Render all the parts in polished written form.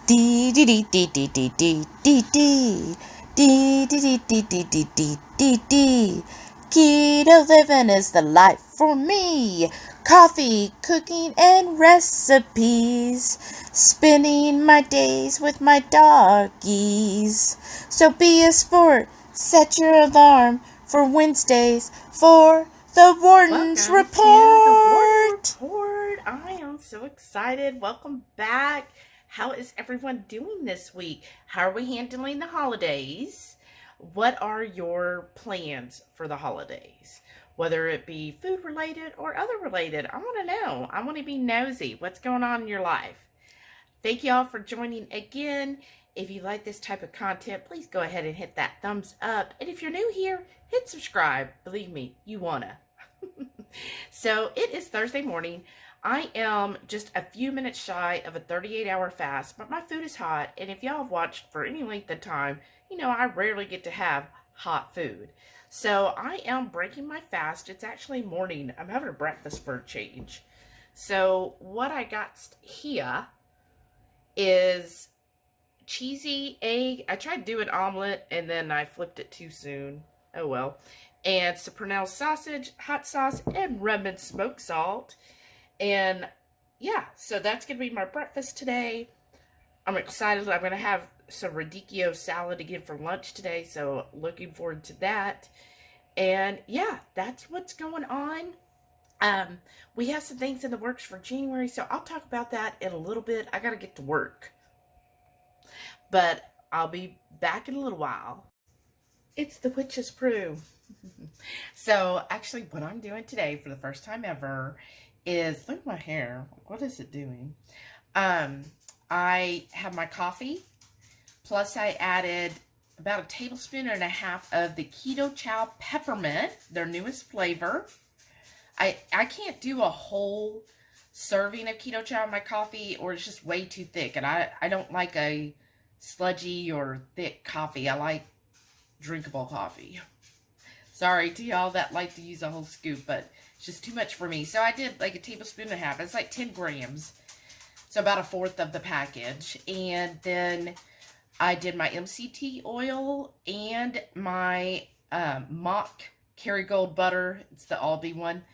Dee dee dee dee dee dee dee dee dee. Dee dee dee dee dee dee dee dee dee. Keto living is the life for me. Coffee, cooking, and recipes. Spending my days with my doggies. So be a sport. Set your alarm for Wednesdays for the Warden's Welcome Report. to the Warden Report. I am so excited. Welcome back. How is everyone doing this week? How are we handling the holidays? What are your plans for the holidays? Whether it be food related or other related, I want to know. I want to be nosy. What's going on in your life? Thank you all for joining again. If you like this type of content, please go ahead and hit that thumbs up. And if you're new here, hit subscribe. Believe me, you wanna. So it is Thursday morning. I am just a few minutes shy of a 38-hour fast, but my food is hot. And if y'all have watched for any length of time, you know I rarely get to have hot food. So I am breaking my fast. It's actually morning. I'm having a breakfast for a change. So what I got here is cheesy egg. I tried to do an omelet and then I flipped it too soon. Oh well. And Soprano sausage, hot sauce, and Redmond smoked salt. And yeah, so that's going to be my breakfast today. I'm excited. I'm going to have some radicchio salad again for lunch today, so looking forward to that. And yeah, that's what's going on. We have some things in the works for January, so I'll talk about that in a little bit. I got to get to work. But I'll be back in a little while. It's the Witch's Brew. So actually what I'm doing today for the first time ever is, look at my hair. What is it doing? I have my coffee, plus I added about a tablespoon and a half of the Ketochow peppermint, their newest flavor. I can't do a whole serving of Ketochow in my coffee, or it's just way too thick, and I don't like a sludgy or thick coffee. I like drinkable coffee. Sorry to y'all that like to use a whole scoop, but it's just too much for me. So I did like a tablespoon and a half. It's like 10 grams. So about a fourth of the package. And then I did my MCT oil and my mock Kerrygold butter. It's the Aldi one.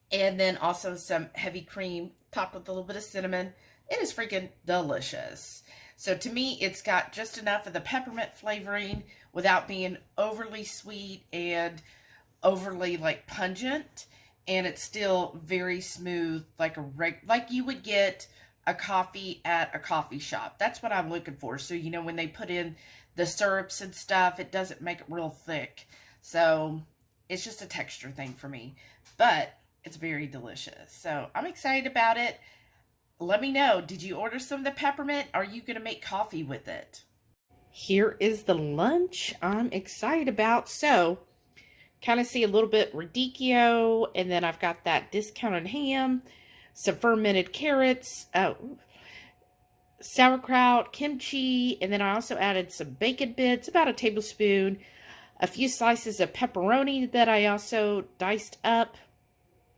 And then also some heavy cream topped with a little bit of cinnamon. It is freaking delicious. So to me, it's got just enough of the peppermint flavoring without being overly sweet and overly like pungent. And it's still very smooth, like like you would get a coffee at a coffee shop. That's what I'm looking for. So, you know, when they put in the syrups and stuff, it doesn't make it real thick. So it's just a texture thing for me. But it's very delicious. So I'm excited about it. Let me know, did you order some of the peppermint? Are you going to make coffee with it? Here is the lunch I'm excited about. So, kind of see a little bit radicchio, and then I've got that discounted ham, some fermented carrots, sauerkraut, kimchi, and then I also added some bacon bits, about a tablespoon, a few slices of pepperoni that I also diced up,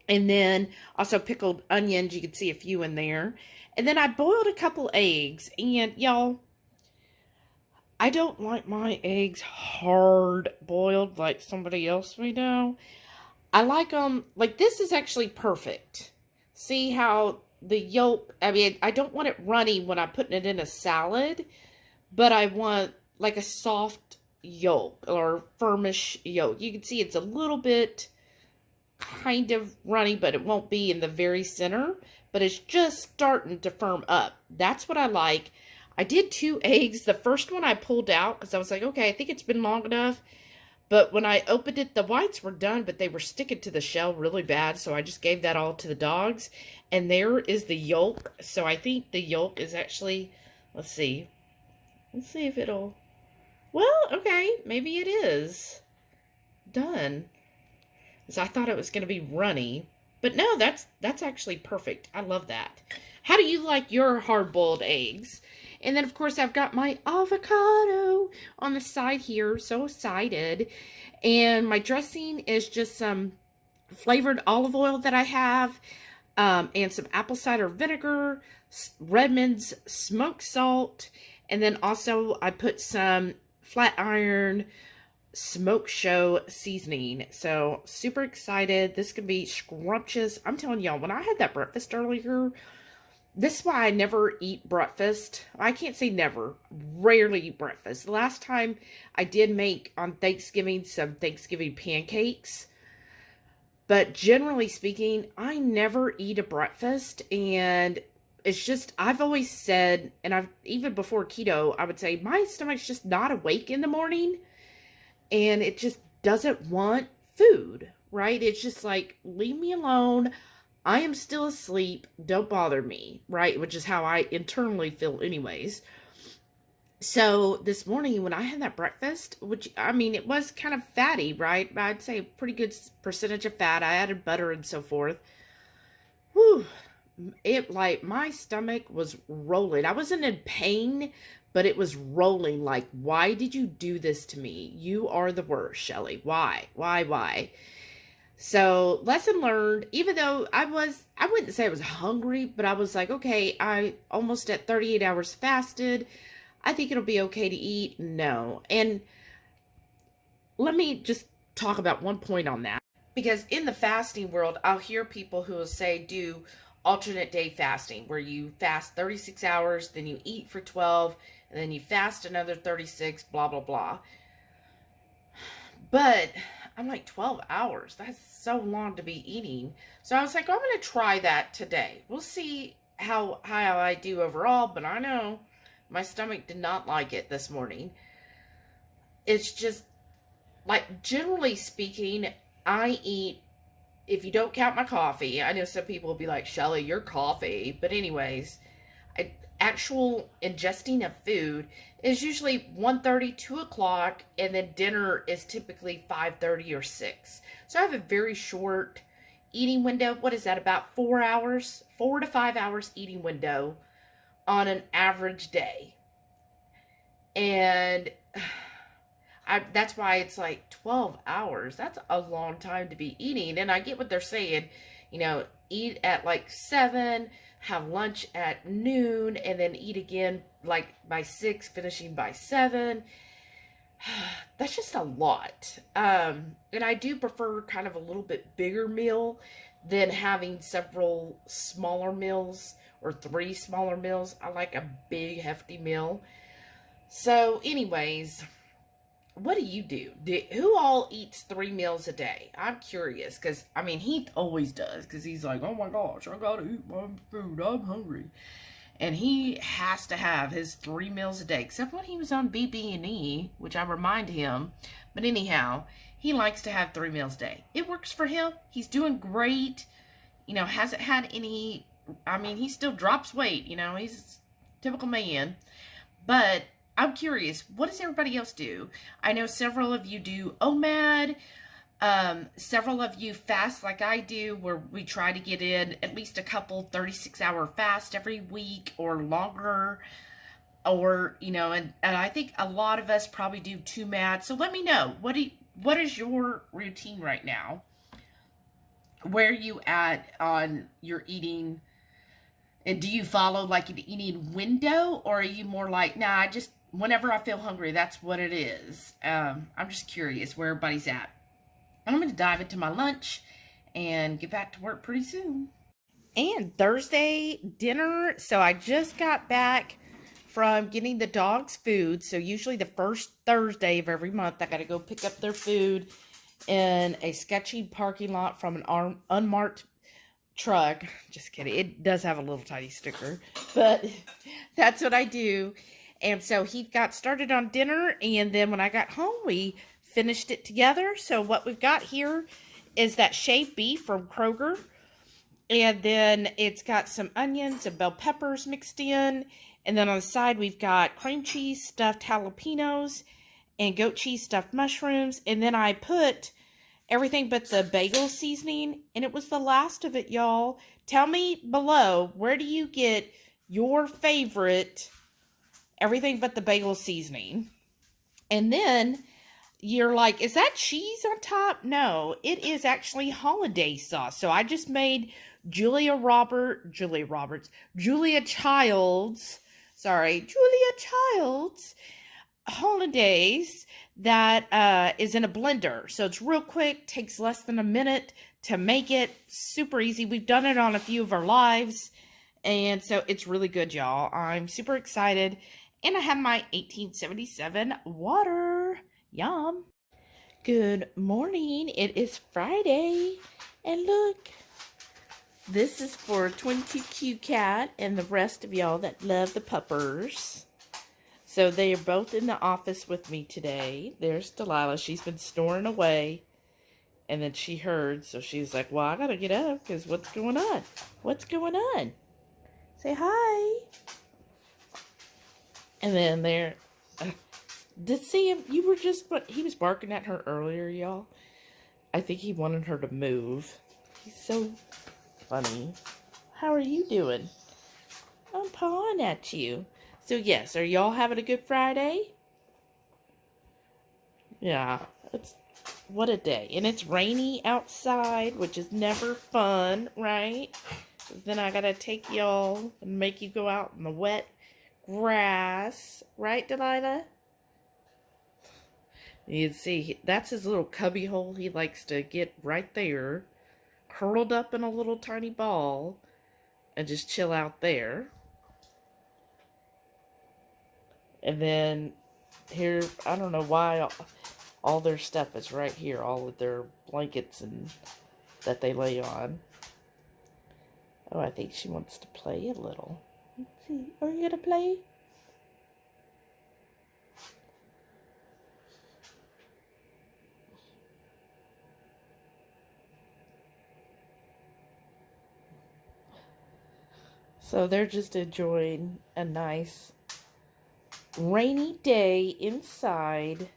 and then also pickled onions. You can see a few in there. And then I boiled a couple eggs. And y'all, I don't like my eggs hard boiled like somebody else we know. I like them, like this is actually perfect. See how the yolk, I mean, I don't want it runny when I'm putting it in a salad, but I want like a soft yolk or firmish yolk. You can see it's a little bit kind of runny, but it won't be in the very center, but it's just starting to firm up. That's what I like. I did 2 eggs. The first one I pulled out because I was like, okay, I think it's been long enough. But when I opened it, the whites were done, but they were sticking to the shell really bad, so I just gave that all to the dogs. And there is the yolk. So I think the yolk is actually, let's see if it'll, well, okay, maybe it is done. So I thought it was going to be runny. But no, that's actually perfect. I love that. How do you like your hard-boiled eggs? And then, of course, I've got my avocado on the side here. So excited. And my dressing is just some flavored olive oil that I have. and some apple cider vinegar, Redmond's smoked salt, and then also I put some flat iron smoke show seasoning. So super excited. This can be scrumptious. I'm telling y'all, when I had that breakfast earlier, this is why I never eat breakfast. I can't say never. Rarely eat breakfast. The last time I did make on Thanksgiving some Thanksgiving pancakes. But generally speaking, I never eat a breakfast. And it's just, I've always said, and I've even before keto, I would say my stomach's just not awake in the morning. And it just doesn't want food, right? It's just like, leave me alone. I am still asleep. Don't bother me, right? Which is how I internally feel anyways. So this morning when I had that breakfast, which, I mean, it was kind of fatty, right? I'd say a pretty good percentage of fat. I added butter and so forth. Whew. It, like, my stomach was rolling. I wasn't in pain, but it was rolling. Like, why did you do this to me? You are the worst, Shelly. Why? Why? So, lesson learned, even though I wouldn't say I was hungry, but I was like, okay, I almost at 38 hours fasted. I think it'll be okay to eat. No. And let me just talk about one point on that. Because in the fasting world, I'll hear people who will say do alternate day fasting, where you fast 36 hours, then you eat for 12, and then you fast another 36, blah, blah, blah. But I'm like, 12 hours? That's so long to be eating. So I was like, I'm going to try that today. We'll see how I do overall, but I know my stomach did not like it this morning. It's just, like, generally speaking, I eat, if you don't count my coffee, I know some people will be like, Shelly, your coffee. But anyways, actual ingesting of food is usually 1:30, 2 o'clock, and then dinner is typically 5:30 or 6. So I have a very short eating window. What is that, about 4 hours? 4 to 5 hours eating window on an average day. And that's why it's like 12 hours. That's a long time to be eating. And I get what they're saying. You know, eat at like 7, have lunch at noon, and then eat again like by 6, finishing by 7. That's just a lot. And I do prefer kind of a little bit bigger meal than having several smaller meals or 3 smaller meals. I like a big, hefty meal. So anyways, what do you do? Who all eats 3 meals a day? I'm curious, because, I mean, Heath always does, because he's like, oh my gosh, I gotta eat my food, I'm hungry. And he has to have his 3 meals a day, except when he was on BB&E, which I remind him. But anyhow, he likes to have 3 meals a day. It works for him. He's doing great. You know, hasn't had any, I mean, he still drops weight, you know, he's a typical man. But I'm curious, what does everybody else do? I know several of you do OMAD. Several of you fast like I do, where we try to get in at least a couple 36-hour fast every week or longer. Or, you know, and I think a lot of us probably do 2MAD. So let me know, what is your routine right now? Where are you at on your eating? And do you follow like an eating window, or are you more like, nah, I just, whenever I feel hungry, that's what it is? I'm just curious where everybody's at. I'm going to dive into my lunch and get back to work pretty soon. And Thursday dinner. So I just got back from getting the dogs food. So usually the first Thursday of every month, I got to go pick up their food in a sketchy parking lot from an unmarked truck. Just kidding. It does have a little tiny sticker, but that's what I do. And so he got started on dinner, and then when I got home, we finished it together. So what we've got here is that shaved beef from Kroger, and then it's got some onions and bell peppers mixed in, and then on the side we've got cream cheese stuffed jalapenos and goat cheese stuffed mushrooms, and then I put everything but the bagel seasoning, and it was the last of it, y'all. Tell me below, where do you get your favorite everything but the bagel seasoning? And then you're like, is that cheese on top? No, it is actually holiday sauce. So I just made Julia Child's Holidays that is in a blender. So it's real quick, takes less than a minute to make it. Super easy. We've done it on a few of our lives. And so it's really good, y'all. I'm super excited. And I have my 1877 water. Yum. Good morning. It is Friday. And look, this is for 22Q Cat and the rest of y'all that love the puppers. So they are both in the office with me today. There's Delilah. She's been snoring away. And then she heard, so she's like, well, I gotta get up because what's going on? What's going on? Say hi. And then there, did see him? You were just, but he was barking at her earlier, y'all. I think he wanted her to move. He's so funny. How are you doing? I'm pawing at you. So yes, are y'all having a good Friday? Yeah, what a day. And it's rainy outside, which is never fun, right? 'Cause then I gotta take y'all and make you go out in the wet grass. Right, Delilah? You can see, that's his little cubby hole. He likes to get right there, curled up in a little tiny ball, and just chill out there. And then here, I don't know why all their stuff is right here. All of their blankets and that they lay on. Oh, I think she wants to play a little. Let's see. Are you going to play? So they're just enjoying a nice rainy day inside.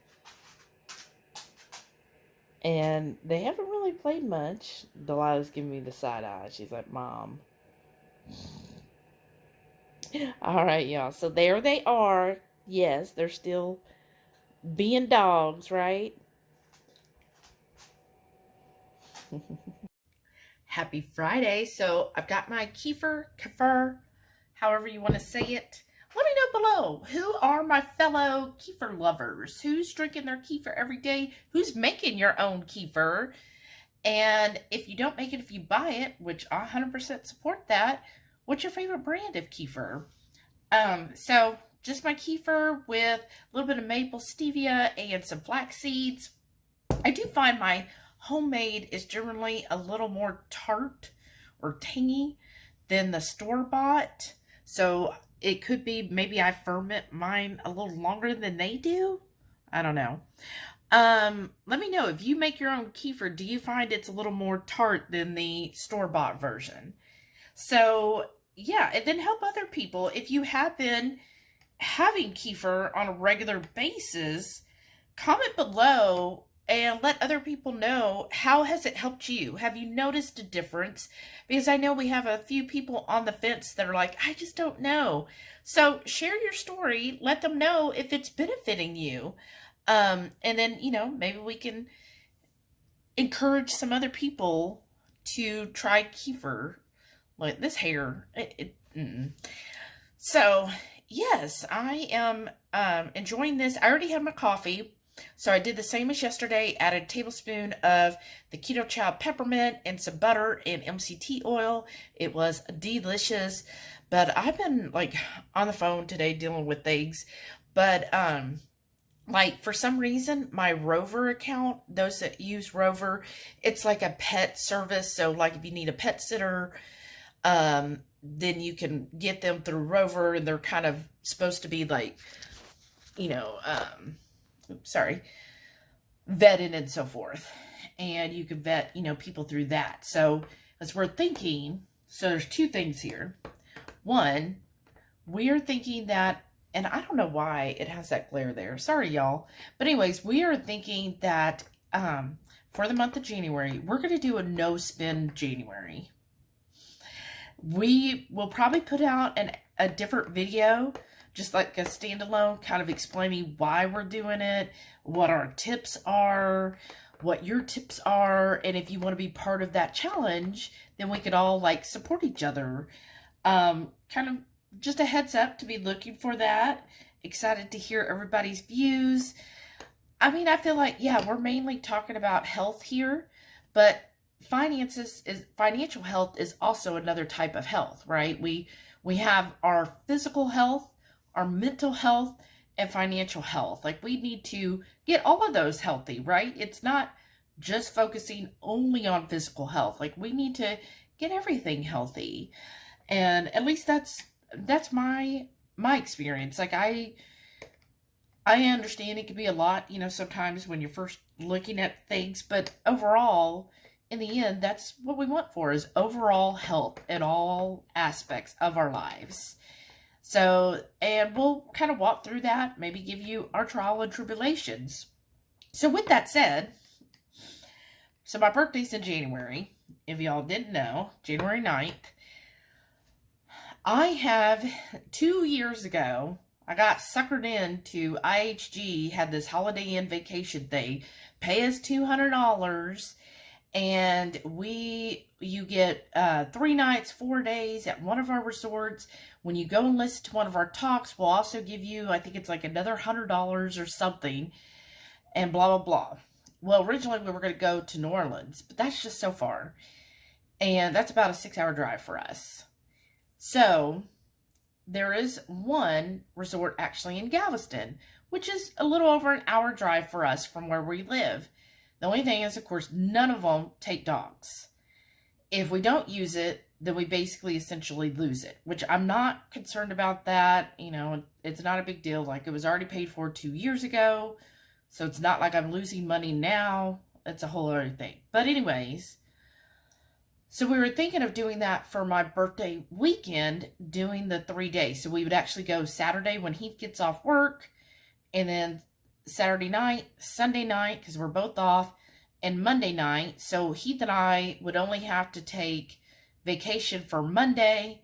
And they haven't really played much. Delilah's giving me the side eye. She's like, Mom. Alright, y'all. So there they are. Yes, they're still being dogs, right? Happy Friday. So I've got my kefir, however you want to say it. Let me know below, who are my fellow kefir lovers? Who's drinking their kefir every day? Who's making your own kefir? And if you don't make it, if you buy it, which I 100% support that, what's your favorite brand of kefir? So just my kefir with a little bit of maple stevia and some flax seeds. I do find my homemade is generally a little more tart or tangy than the store-bought. So it could be maybe I ferment mine a little longer than they do. I don't know. Let me know if you make your own kefir. Do you find it's a little more tart than the store-bought version? So yeah, and then help other people. If you have been having kefir on a regular basis, comment below and let other people know, how has it helped you? Have you noticed a difference? Because I know we have a few people on the fence that are like, I just don't know. So share your story. Let them know if it's benefiting you. And then, you know, maybe we can encourage some other people to try kefir. Like this hair. So, yes, I am enjoying this. I already had my coffee. So I did the same as yesterday, added a tablespoon of the Ketochow peppermint and some butter and MCT oil. It was delicious, but I've been like on the phone today dealing with things, but like for some reason, my Rover account, those that use Rover, it's like a pet service. So like if you need a pet sitter, then you can get them through Rover, and they're kind of supposed to be like, you know, vetted and so forth. And you can vet, you know, people through that. So as we're thinking, so there's two things here. One, we're thinking that, and I don't know why it has that glare there. Sorry, y'all. But anyways, we are thinking that for the month of January, we're going to do a no-spend January. We will probably put out a different video, just like a standalone, kind of explaining why we're doing it, what our tips are, what your tips are, and if you want to be part of that challenge, then we could all like support each other. Kind of just a heads up to be looking for that. Excited to hear everybody's views. I mean, I feel like, yeah, we're mainly talking about health here, but financial health is also another type of health, right? We have our physical health, our mental health, and financial health. Like, we need to get all of those healthy, right? It's not just focusing only on physical health. Like, we need to get everything healthy. And at least that's my experience. Like, I understand it can be a lot, sometimes when you're first looking at things, but overall, in the end, that's what we want for is overall health in all aspects of our lives. So, and we'll kind of walk through that, maybe give you our trial and tribulations. So with that said, so my birthday's in January. If y'all didn't know, January 9th. I have 2 years ago, I got suckered into IHG, had this Holiday Inn vacation thing. Pay us $200 and you get 3 nights, 4 days at one of our resorts. When you go and listen to one of our talks, we'll also give you, I think it's like another $100 or something, and blah, blah, blah. Well, originally we were going to go to New Orleans, but that's just so far. And that's about a 6-hour drive for us. So there is one resort actually in Galveston, which is a little over an hour drive for us from where we live. The only thing is, of course, none of them take dogs. If we don't use it, then we basically essentially lose it, which I'm not concerned about that. It's not a big deal. Like, it was already paid for 2 years ago, so it's not like I'm losing money now. It's a whole other thing. But anyways, so we were thinking of doing that for my birthday weekend, doing the 3 days. So we would actually go Saturday when Heath gets off work, and then Saturday night, Sunday night, because we're both off, and Monday night. So Heath and I would only have to take vacation for Monday,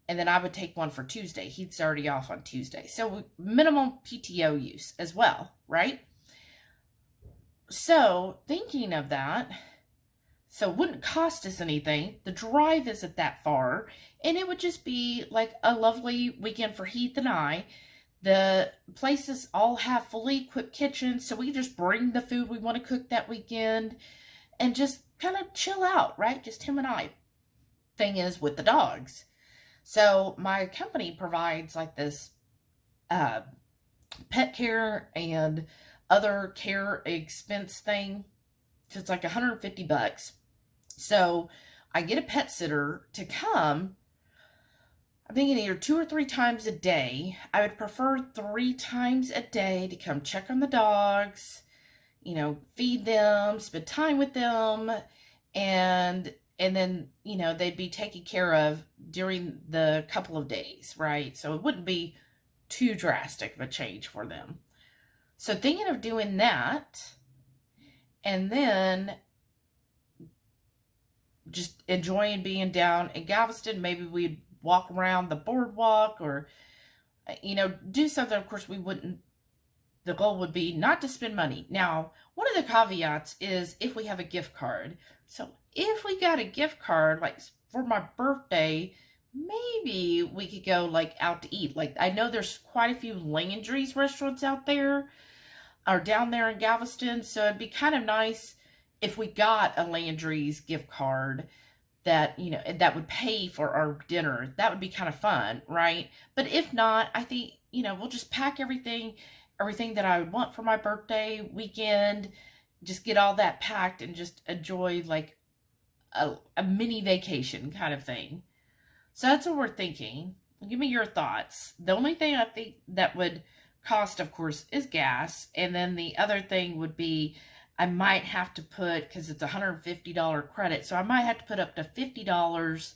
and then I would take one for Tuesday. Heath's already off on Tuesday. So minimum PTO use as well, right? So thinking of that, so it wouldn't cost us anything. The drive isn't that far, and it would just be like a lovely weekend for Heath and I. The places all have fully equipped kitchens, so we just bring the food we want to cook that weekend and just kind of chill out, right? Just him and I. Thing is with the dogs. So my company provides like this pet care and other care expense thing. So it's like $150. So I get a pet sitter to come, I'm thinking either 2 or 3 times a day. I would prefer 3 times a day to come check on the dogs, feed them, spend time with them, and then, they'd be taken care of during the couple of days, right? So it wouldn't be too drastic of a change for them. So thinking of doing that, and then just enjoying being down in Galveston. Maybe we'd walk around the boardwalk or, do something. Of course, the goal would be not to spend money. Now, one of the caveats is if we have a gift card. So if we got a gift card, like for my birthday, maybe we could go like out to eat. Like, I know there's quite a few Landry's restaurants out there or down there in Galveston. So it'd be kind of nice if we got a Landry's gift card that, that would pay for our dinner. That would be kind of fun, right? But if not, I think, we'll just pack everything that I would want for my birthday weekend, just get all that packed and just enjoy like a mini vacation kind of thing. So that's what we're thinking. Give me your thoughts. The only thing I think that would cost, of course, is gas. And then the other thing would be I might have to put, because it's a $150 credit, so I might have to put up to $50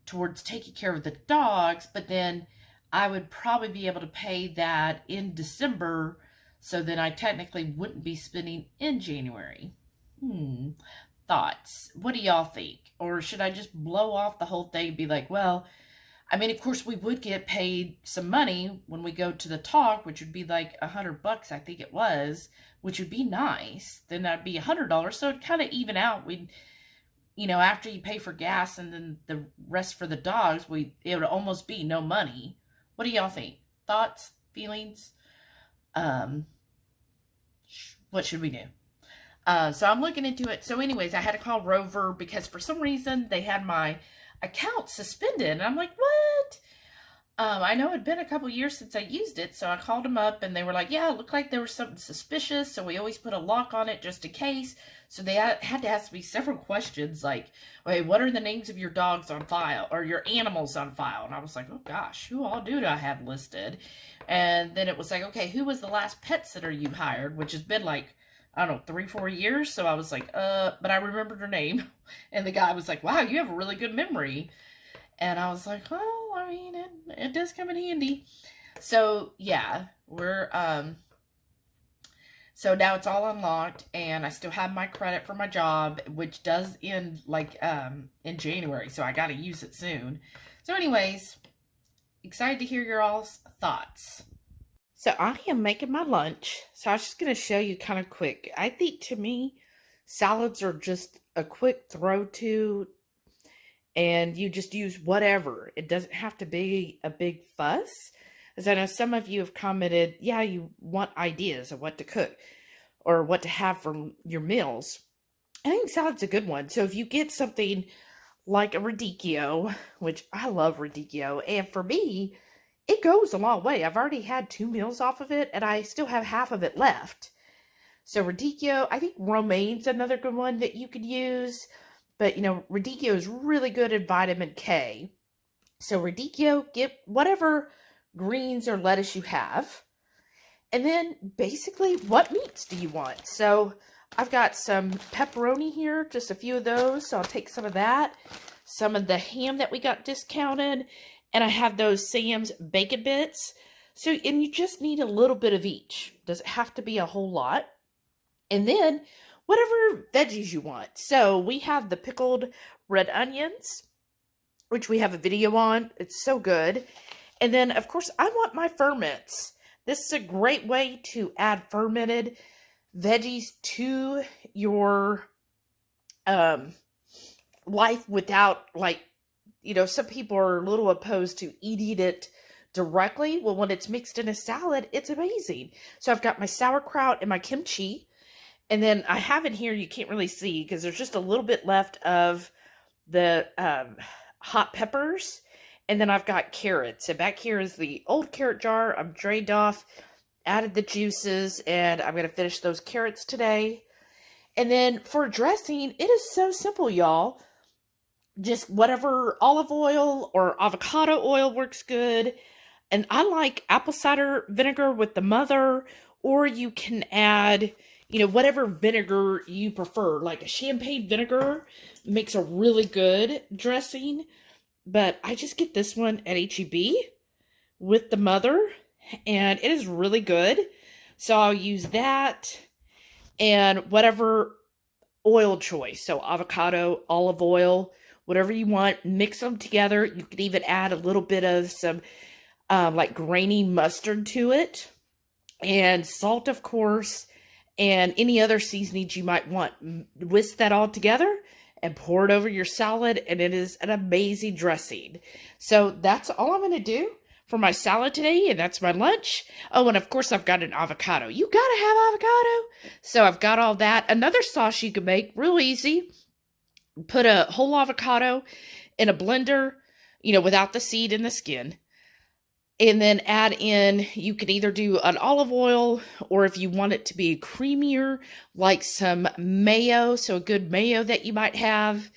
towards taking care of the dogs, but then I would probably be able to pay that in December, so then I technically wouldn't be spending in January. Thoughts? What do y'all think? Or should I just blow off the whole thing and be like, well, I mean, of course, we would get paid some money when we go to the talk, which would be like $100, I think it was, which would be nice. Then that'd be $100. So it'd kind of even out. We'd, after you pay for gas and then the rest for the dogs, it would almost be no money. What do y'all think? Thoughts, feelings? What should we do? So I'm looking into it. So anyways, I had to call Rover because for some reason they had my account suspended. And I'm like, what? I know it'd been a couple years since I used it. So I called them up and they were like, yeah, it looked like there was something suspicious. So we always put a lock on it just in case. So they had to ask me several questions like, okay, what are the names of your dogs on file or your animals on file? And I was like, oh gosh, who all do I have listed? And then it was like, okay, who was the last pet sitter you hired? Which has been like, I don't know, 3-4 years. So I was like, but I remembered her name. And the guy was like, wow, you have a really good memory. And I was like, well, I mean, it does come in handy. So yeah, so now it's all unlocked and I still have my credit for my job, which does end like, in January. So I got to use it soon. So anyways, excited to hear your all's thoughts. So I am making my lunch. So I was just going to show you kind of quick. I think to me, salads are just a quick throw to, and you just use whatever. It doesn't have to be a big fuss. As I know some of you have commented, yeah, you want ideas of what to cook or what to have for your meals. I think salad's a good one. So if you get something like a radicchio, which I love radicchio, and for me, it goes a long way. I've already had 2 meals off of it, and I still have half of it left. So radicchio, I think romaine's another good one that you could use. But, radicchio is really good at vitamin K. So radicchio, get whatever greens or lettuce you have. And then, basically, what meats do you want? So I've got some pepperoni here, just a few of those. So I'll take some of that. Some of the ham that we got discounted. And I have those Sam's bacon bits. So, and you just need a little bit of each. Doesn't have to be a whole lot. And then, whatever veggies you want. So, we have the pickled red onions, which we have a video on. It's so good. And then, of course, I want my ferments. This is a great way to add fermented veggies to your life without, like, some people are a little opposed to eating it directly. Well, when it's mixed in a salad, it's amazing. So I've got my sauerkraut and my kimchi. And then I have in here, you can't really see because there's just a little bit left of the hot peppers. And then I've got carrots. And back here is the old carrot jar. I'm drained off, added the juices, and I'm going to finish those carrots today. And then for dressing, it is so simple, y'all. Just whatever olive oil or avocado oil works good. And I like apple cider vinegar with the mother, or you can add, whatever vinegar you prefer. Like a champagne vinegar makes a really good dressing. But I just get this one at H-E-B with the mother, and it is really good. So I'll use that and whatever oil choice. So avocado, olive oil, whatever you want, mix them together. You could even add a little bit of some like grainy mustard to it, and salt, of course, and any other seasonings you might want. Whisk that all together and pour it over your salad, and it is an amazing dressing. So that's all I'm going to do for my salad today, and that's my lunch. Oh, and of course I've got an avocado. You gotta have avocado. So I've got all that. Another sauce you can make, real easy. Put a whole avocado in a blender, without the seed and the skin. And then add in, you can either do an olive oil, or if you want it to be creamier, like some mayo, so a good mayo that you might have.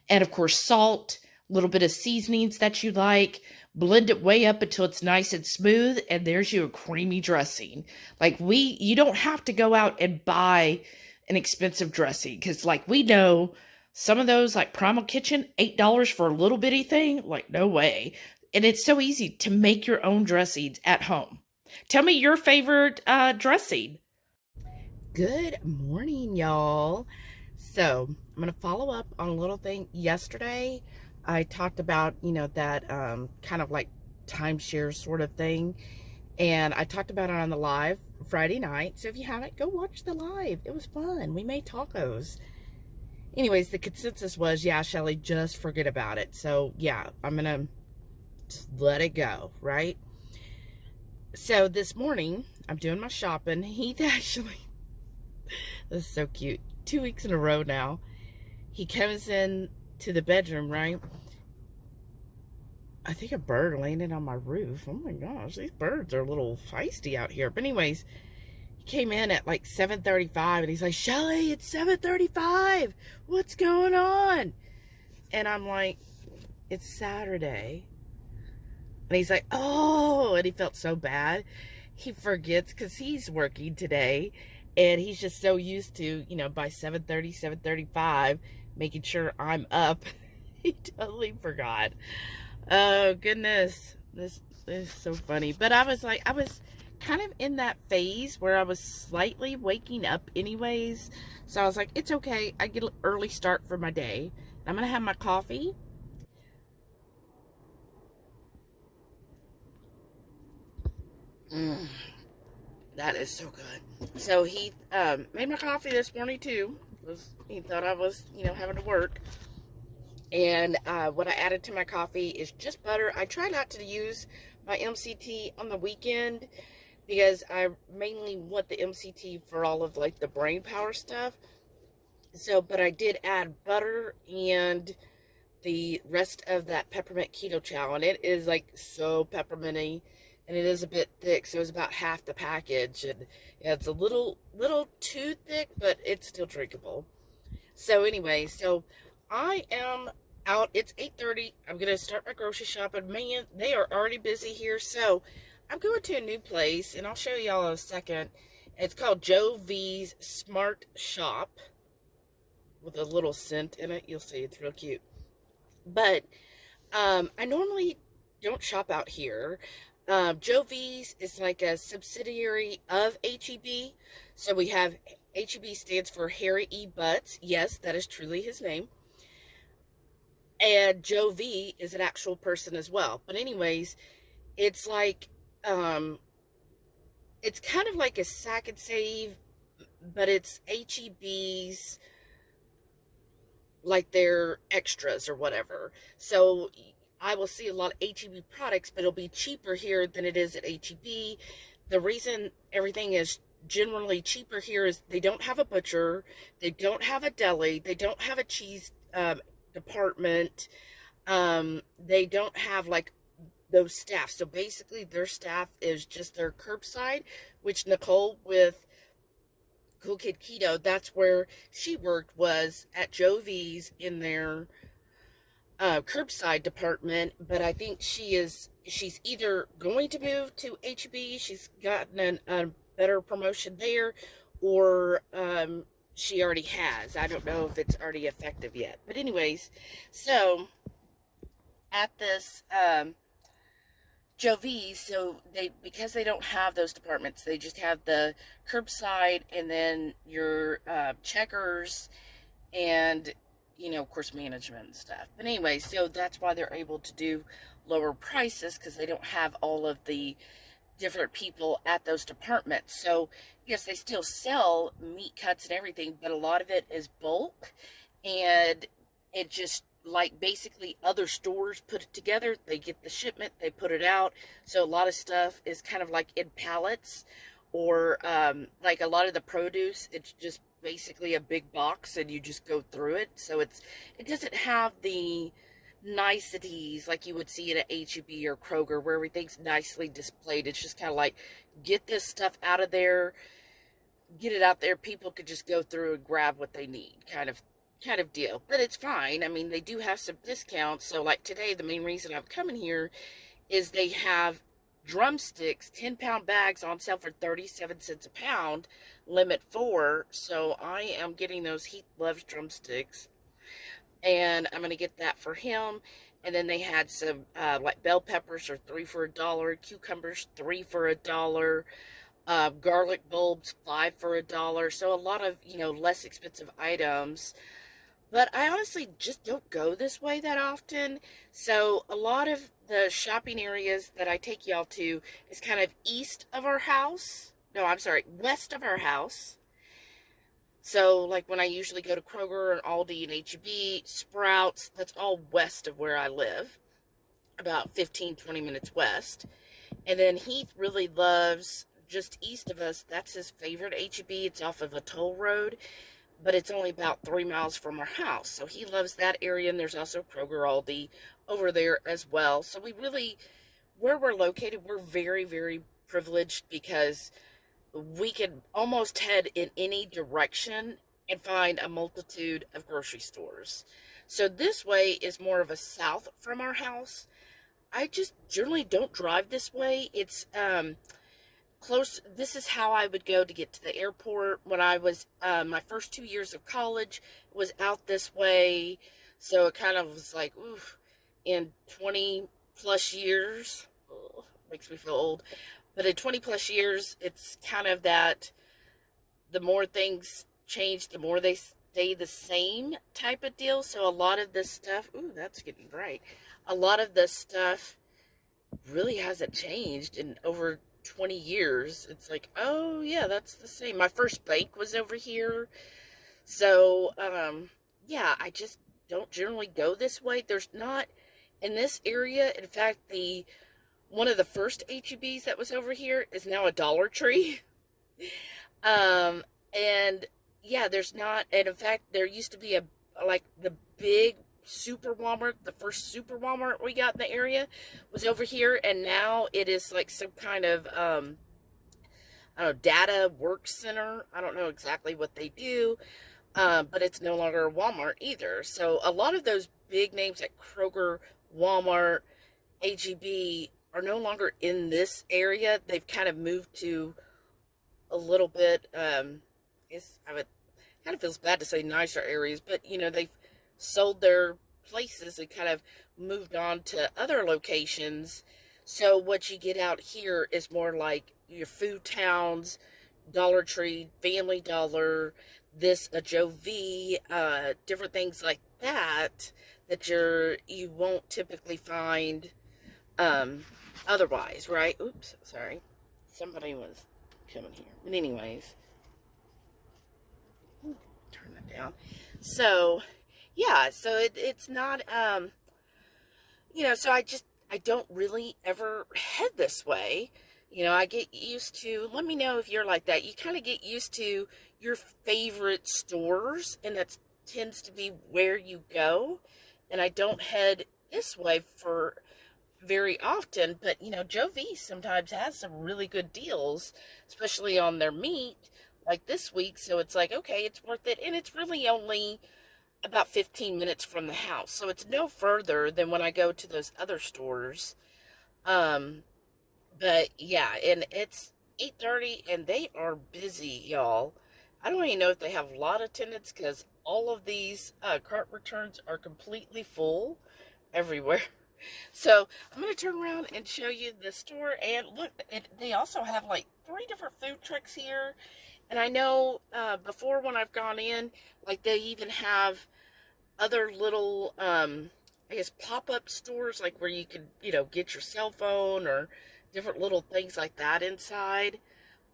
And of course, salt, a little bit of seasonings that you like. Blend it way up until it's nice and smooth, and there's your creamy dressing. Like you don't have to go out and buy an expensive dressing, because like we know, some of those, like Primal Kitchen, $8 for a little bitty thing, like no way. And it's so easy to make your own dressings at home. Tell me your favorite dressing. Good morning, y'all. So I'm going to follow up on a little thing yesterday. I talked about, that kind of like timeshare sort of thing. And I talked about it on the live Friday night. So if you haven't, go watch the live. It was fun. We made tacos. Anyways, the consensus was, yeah, Shelly, just forget about it. So yeah, I'm going to just let it go, right? So this morning, I'm doing my shopping. Heath actually, this is so cute. 2 weeks in a row now. He comes in to the bedroom, right? I think a bird landed on my roof. Oh my gosh, these birds are a little feisty out here. But anyways, he came in at like 7:35 and he's like, Shelly, it's 7:35. What's going on? And I'm like, it's Saturday. And he's like, oh, and he felt so bad. He forgets because he's working today. And he's just so used to, by 7:30, 7:35, making sure I'm up. He totally forgot. Oh, goodness. This is so funny. But I was kind of in that phase where I was slightly waking up anyways. So I was like, it's okay. I get an early start for my day. I'm going to have my coffee. That is so good. So he made my coffee this morning too. He thought I was, having to work. And what I added to my coffee is just butter. I try not to use my MCT on the weekend because I mainly want the MCT for all of like the brain power stuff. So, but I did add butter and the rest of that peppermint Ketochow, and it is like so pepperminty, and it is a bit thick, so it's about half the package, and yeah, it's a little too thick, but it's still drinkable. So anyway, so I am out. It's 8:30. I'm going to start my grocery shopping. Man, they are already busy here. So I'm going to a new place, and I'll show y'all in a second. It's called Joe V's Smart Shop with a little scent in it. You'll see it's real cute. But I normally don't shop out here. Joe V's is like a subsidiary of HEB. So we have HEB stands for Harry E. Butts. Yes, that is truly his name. And Joe V is an actual person as well. But anyways, it's like, it's kind of like a Sack and Save, but it's HEB's, like their extras or whatever. So I will see a lot of HEB products, but it'll be cheaper here than it is at HEB. The reason everything is generally cheaper here is they don't have a butcher, they don't have a deli, they don't have a cheese department, they don't have like those staff. So basically their staff is just their curbside, which Nicole with Cool Kid Keto, that's where she worked, was at Joe V's in their curbside department. But I think she's either going to move to HEB, she's gotten a better promotion there, or she already has. I don't know if it's already effective yet. But anyways, so at this Joe V's, so because they don't have those departments, they just have the curbside and then your checkers and, of course, management and stuff. But anyway, so that's why they're able to do lower prices, because they don't have all of the different people at those departments. So yes, they still sell meat cuts and everything, but a lot of it is bulk, and it just, like, basically other stores put it together, they get the shipment, they put it out. So a lot of stuff is kind of like in pallets, or like a lot of the produce, it's just basically a big box and you just go through it. So it doesn't have the niceties like you would see at a HEB or Kroger, where everything's nicely displayed. It's just kind of like, get this stuff out of there, get it out there, people could just go through and grab what they need, kind of deal. But it's fine. I mean, they do have some discounts. So like today, the main reason I'm coming here is they have drumsticks, 10-pound bags on sale for 37 cents a pound, limit 4. So I am getting those. He loves drumsticks, and I'm going to get that for him. And then they had some like bell peppers are 3 for $1, cucumbers 3 for $1, garlic bulbs 5 for $1. So a lot of, less expensive items. But I honestly just don't go this way that often. So a lot of the shopping areas that I take y'all to is kind of east of our house. No, I'm sorry, west of our house. So like when I usually go to Kroger and Aldi and H-E-B, Sprouts, that's all west of where I live, about 15, 20 minutes west. And then Heath really loves just east of us. That's his favorite H-E-B. It's off of a toll road, but it's only about 3 miles from our house. So he loves that area, and there's also Kroger, Aldi over there as well. So we really, where we're located, we're very, very privileged because we can almost head in any direction and find a multitude of grocery stores. So this way is more of a south from our house. I just generally don't drive this way. It's close. This is how I would go to get to the airport when I was my first 2 years of college was out this way. So it kind of was like, oof, in 20 plus years, makes me feel old, but in 20 plus years, it's kind of that the more things change, the more they stay the same type of deal. So a lot of this stuff, ooh, that's getting bright. A lot of this stuff really hasn't changed in over 20 years. It's like, oh yeah, that's the same. My first bank was over here. So, yeah, I just don't generally go this way. There's not in this area. In fact, one of the first H-E-Bs that was over here is now a Dollar Tree. And yeah, there's not, and in fact, there used to be like the big super Walmart, the first super Walmart we got in the area was over here, and now it is like some kind of, I don't know, data work center. I don't know exactly what they do, but it's no longer a Walmart either. So a lot of those big names like Kroger, Walmart, H-E-B are no longer in this area. They've kind of moved to a little bit, kind of feels bad to say nicer areas, but you know, they've sold their places and kind of moved on to other locations. So what you get out here is more like your food towns, Dollar Tree, Family Dollar, a Joe V, different things like that you won't typically find otherwise, right? Oops, sorry. Somebody was coming here. But anyways, turn that down. So, yeah, so it's not, you know, so I don't really ever head this way. You know, I get used to, let me know if you're like that. You kind of get used to your favorite stores, and that tends to be where you go. And I don't head this way for very often, but you know, Joe V sometimes has some really good deals, especially on their meat, like this week. So it's like, okay, it's worth it. And it's really only about 15 minutes from the house. So it's no further than when I go to those other stores. But yeah, and it's 8:30 and they are busy, y'all. I don't even know if they have a lot of attendance because all of these cart returns are completely full everywhere. So I'm going to turn around and show you the store. And look, they also have like 3 different food trucks here. And I know before when I've gone in, like they even have other little, I guess, pop-up stores, like where you could, you know, get your cell phone or different little things like that inside.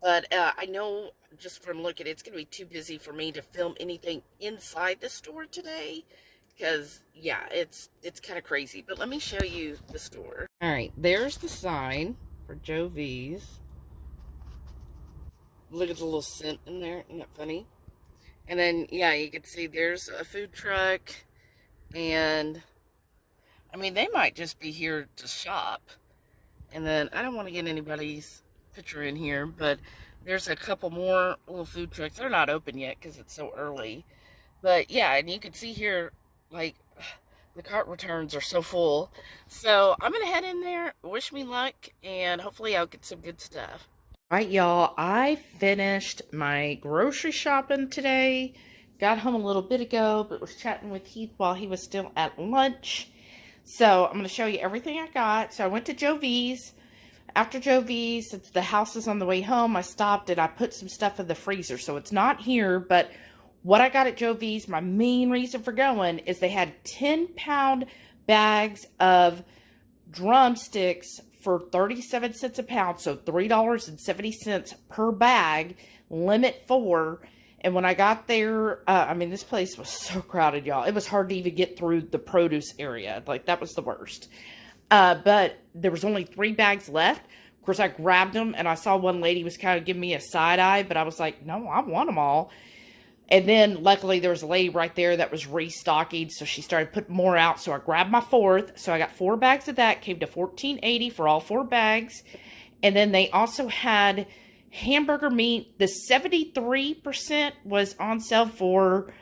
But I know just from looking, it's going to be too busy for me to film anything inside the store today. Because, yeah, it's kind of crazy. But let me show you the store. All right, there's the sign for Joe V's. Look at the little scent in there. Isn't that funny? And then, yeah, you can see there's a food truck. And, I mean, they might just be here to shop. And then, I don't want to get anybody's picture in here, but there's a couple more little food trucks. They're not open yet because it's so early. But, yeah, and you can see here, like, the cart returns are so full. So I'm going to head in there, wish me luck, and hopefully I'll get some good stuff. All right, y'all, I finished my grocery shopping today. Got home a little bit ago, but was chatting with Heath while he was still at lunch. So I'm going to show you everything I got. So I went to Joe V's. After Joe V's, since the house is on the way home, I stopped and I put some stuff in the freezer. So it's not here, but what I got at Joe V's, my main reason for going, is they had 10-pound bags of drumsticks for 37 cents a pound, so $3.70 per bag, limit 4. And when I got there, I mean, this place was so crowded, y'all. It was hard to even get through the produce area. Like, that was the worst. But there was only 3 bags left. Of course, I grabbed them, and I saw one lady was kind of giving me a side eye, but I was like, no, I want them all. And then, luckily, there was a lady right there that was restocking, so she started putting more out. So I grabbed my 4th. So I got 4 bags of that. Came to $14.80 for all 4 bags. And then they also had hamburger meat. The 73% was on sale for,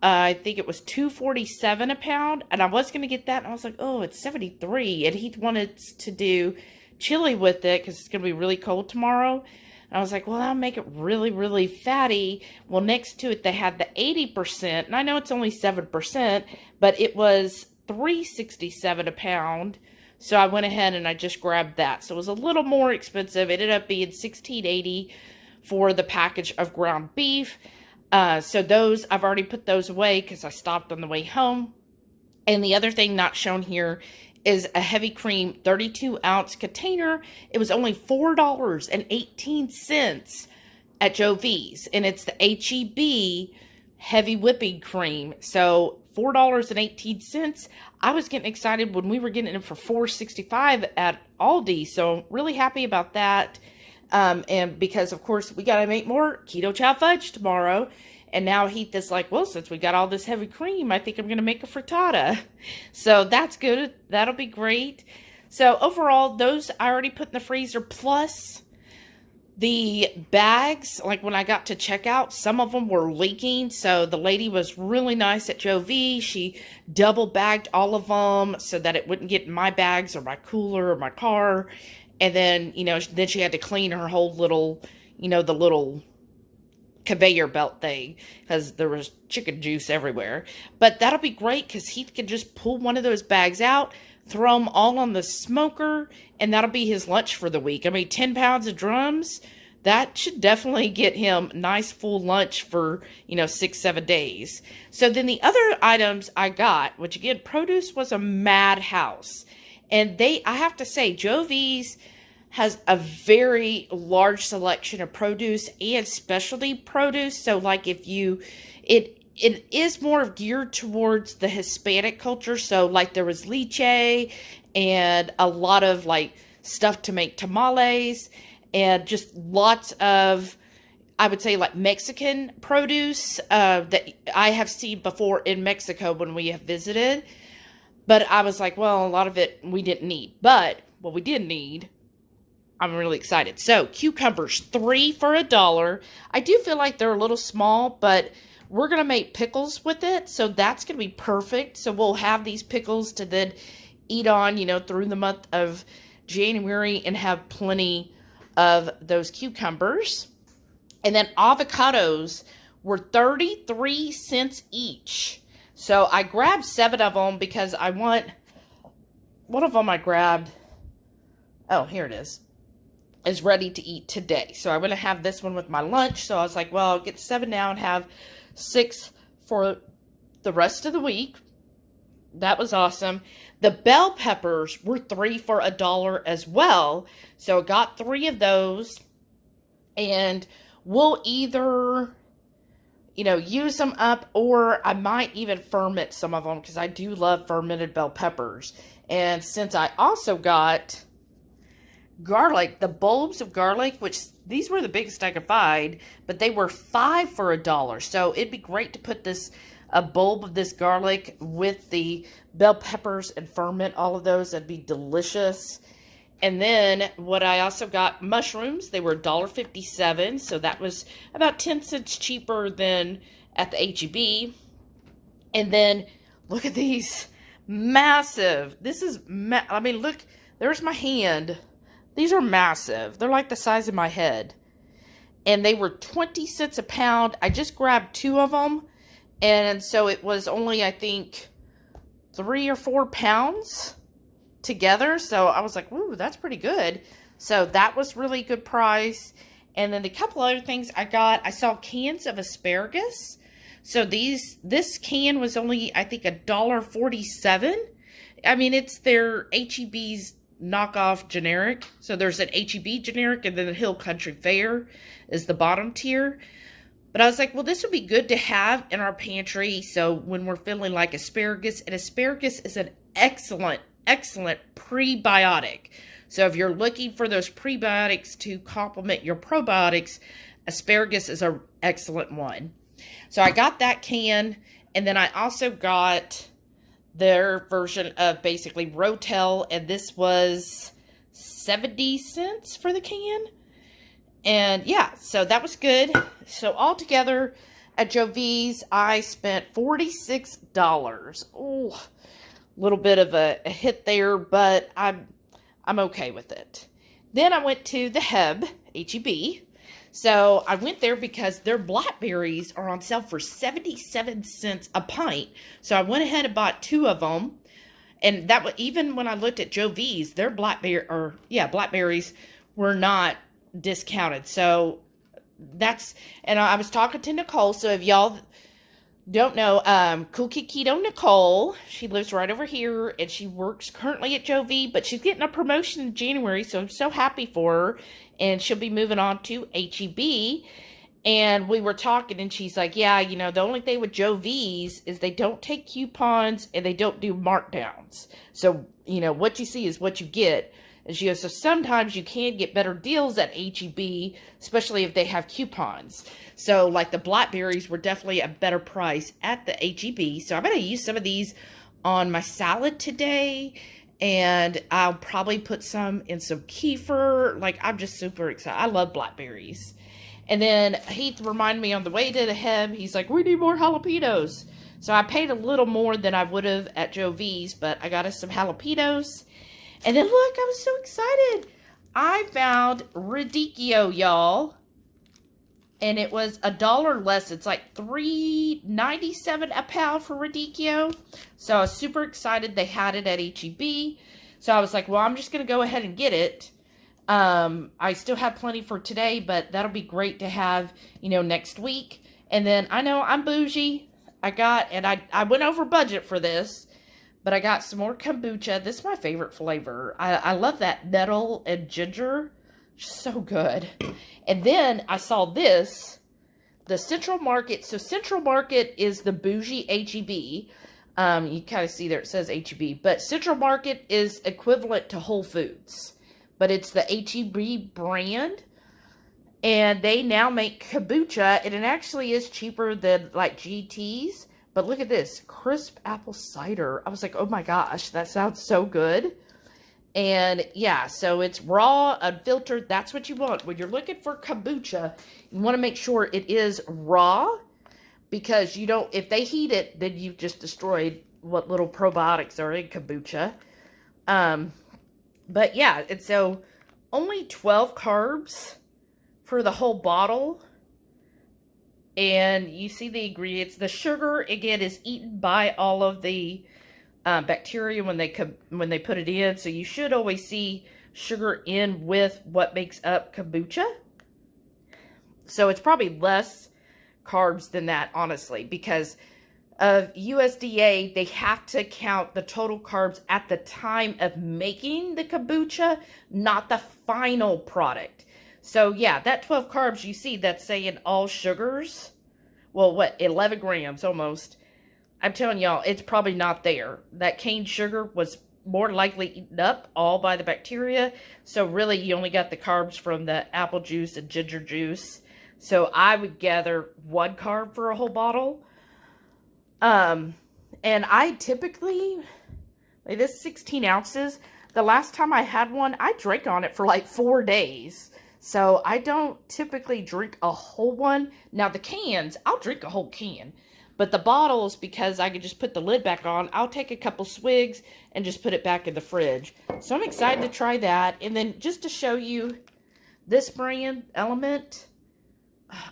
I think it was $2.47 a pound. And I was going to get that. And I was like, oh, it's 73. And he wanted to do chili with it because it's going to be really cold tomorrow. And I was like, well, I'll make it really, really fatty. Well, next to it, they had the 80%. And I know it's only 7%, but it was $3.67 a pound. So I went ahead and I just grabbed that. So it was a little more expensive. It ended up being $16.80 for the package of ground beef. So those, I've already put those away because I stopped on the way home. And the other thing not shown here is a heavy cream 32-ounce container. It was only $4.18 at Joe V's. And it's the HEB heavy whipping cream. So $4.18. I was getting excited when we were getting it for $4.65 at Aldi. So really happy about that. And because, of course, we got to make more Ketochow fudge tomorrow. And now Heath is like, well, since we got all this heavy cream, I think I'm going to make a frittata. So that's good. That'll be great. So overall, those I already put in the freezer. Plus the bags, like when I got to checkout, some of them were leaking. So the lady was really nice at Joe V. She double bagged all of them so that it wouldn't get in my bags or my cooler or my car. And then, then she had to clean her whole little, the little conveyor belt thing because there was chicken juice everywhere. But that'll be great because he can just pull one of those bags out, throw them all on the smoker, and that'll be his lunch for the week. I mean, 10 pounds of drums, that should definitely get him a nice full lunch for, 6-7 days. So then the other items I got, which again, produce was a madhouse. And I have to say, Joe V's has a very large selection of produce and specialty produce. So like it is more geared towards the Hispanic culture. So like there was leche and a lot of like stuff to make tamales and just lots of, I would say, like Mexican produce that I have seen before in Mexico when we have visited. But I was like, well, a lot of it we didn't need. But what we did need, I'm really excited. So, cucumbers, 3 for $1. I do feel like they're a little small, but we're going to make pickles with it. So, that's going to be perfect. So, we'll have these pickles to then eat on, through the month of January and have plenty of those cucumbers. And then avocados were 33 cents each. So, I grabbed 7 of them because I want, one of them I grabbed, oh, here it is ready to eat today. So I'm going to have this one with my lunch. So I was like, well, I'll get 7 now and have 6 for the rest of the week. That was awesome. The bell peppers were 3 for $1 as well. So I got 3 of those. And we'll either, use them up, or I might even ferment some of them because I do love fermented bell peppers. And since I also got garlic, the bulbs of garlic, which these were the biggest I could find, but they were 5 for $1. So it'd be great to put a bulb of this garlic with the bell peppers and ferment all of those. That'd be delicious. And then what I also got, mushrooms, they were $1.57. So that was about 10 cents cheaper than at the HEB. And then look at these, massive. This is, I mean, look, there's my hand. These are massive. They're like the size of my head. And they were 20 cents a pound. I just grabbed 2 of them. And so it was only, I think, 3 or 4 pounds together. So I was like, ooh, that's pretty good. So that was really good price. And then a couple other things I got. I saw cans of asparagus So this can was only, I think, $1.47. I mean, it's their HEB's knockoff generic. So there's an HEB generic, and then the Hill Country Fare is the bottom tier. But I was like, well, this would be good to have in our pantry. So when we're feeling like asparagus, and asparagus is an excellent, excellent prebiotic. So if you're looking for those prebiotics to complement your probiotics, asparagus is an excellent one. So I got that can, and then I also got their version of basically Rotel, and this was 70 cents for the can. And yeah, so that was good. So altogether at Joe V's, I spent $46. Oh, a little bit of a hit there, but I'm okay with it. Then I went to the HEB. So I went there because their blackberries are on sale for 77 cents a pint. So I went ahead and bought 2 of them. And that was, even when I looked at Joe V's, their blackberries were not discounted. So that's, and I was talking to Nicole. So if y'all don't know, Cool Keto Nicole, she lives right over here, and she works currently at Joe V, but she's getting a promotion in January, so I'm so happy for her, and she'll be moving on to HEB. And we were talking, and she's like, yeah, you know, the only thing with Joe V's is they don't take coupons, and they don't do markdowns. So, you know, what you see is what you get. And she goes, so sometimes you can get better deals at HEB, especially if they have coupons. So, like, the blackberries were definitely a better price at the HEB. So I'm going to use some of these on my salad today. And I'll probably put some in some kefir. Like, I'm just super excited. I love blackberries. And then Heath reminded me on the way to the HEB, he's like, we need more jalapenos. So I paid a little more than I would have at Joe V's, but I got us some jalapenos. And then look, I was so excited. I found Radicchio, y'all. And it was $1 less. It's like $3.97 a pound for Radicchio. So I was super excited they had it at HEB. So I was like, well, I'm just going to go ahead and get it. I still have plenty for today, but that'll be great to have, you know, next week. And then I know I'm bougie. I went over budget for this. But I got some more kombucha. This is my favorite flavor. I love that nettle and ginger. So good. And then I saw this. The Central Market. So Central Market is the bougie HEB. You kind of see there it says HEB. But Central Market is equivalent to Whole Foods. But it's the HEB brand. And they now make kombucha. And it actually is cheaper than like GT's. But look at this, crisp apple cider. I was like, oh my gosh, that sounds so good. And yeah, so it's raw, unfiltered. That's what you want. When you're looking for kombucha, you want to make sure it is raw. Because you don't, if they heat it, then you've just destroyed what little probiotics are in kombucha. But yeah, and so only 12 carbs for the whole bottle. And you see the ingredients. The sugar, again, is eaten by all of the bacteria when they put it in. So you should always see sugar in with what makes up kombucha. So it's probably less carbs than that, honestly. Because of USDA, they have to count the total carbs at the time of making the kombucha, not the final product. So, yeah, that 12 carbs you see, that's saying all sugars. Well, what, 11 grams almost. I'm telling y'all, it's probably not there. That cane sugar was more likely eaten up all by the bacteria. So, really, you only got the carbs from the apple juice and ginger juice. So, I would gather 1 carb for a whole bottle. And I typically, like this is 16 ounces. The last time I had one, I drank on it for like 4 days. So, I don't typically drink a whole one. Now, the cans, I'll drink a whole can. But the bottles, because I can just put the lid back on, I'll take a couple swigs and just put it back in the fridge. So, I'm excited to try that. And then, just to show you this brand, Element,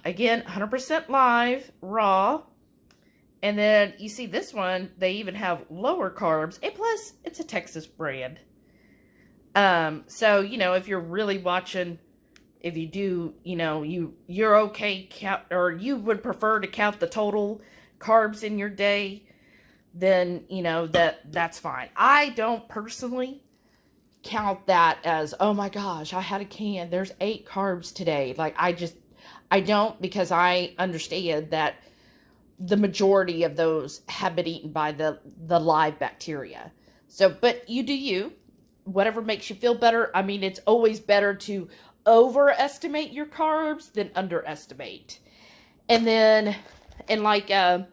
again, 100% live, raw. And then, you see this one, they even have lower carbs. And plus, it's a Texas brand. So, you know, if you're really watching if you do, you're okay count, or you would prefer to count the total carbs in your day, then that's fine. I don't personally count that as, oh my gosh, I had a can, there's 8 carbs today. Like, I don't, because I understand that the majority of those have been eaten by the live bacteria. So, but you do you, whatever makes you feel better. I mean, it's always better to overestimate your carbs than underestimate. And then, and like, kind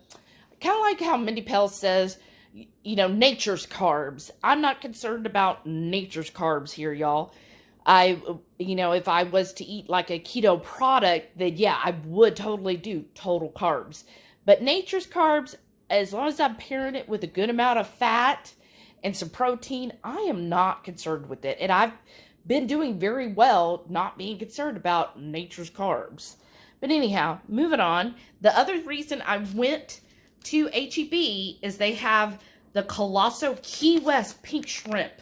of like how Mindy Pell says, nature's carbs. I'm not concerned about nature's carbs here, y'all. If I was to eat like a keto product, then yeah, I would totally do total carbs. But nature's carbs, as long as I'm pairing it with a good amount of fat and some protein, I am not concerned with it. And I've been doing very well not being concerned about nature's carbs. But anyhow, moving on. The other reason I went to HEB is they have the Colosso Key West pink shrimp.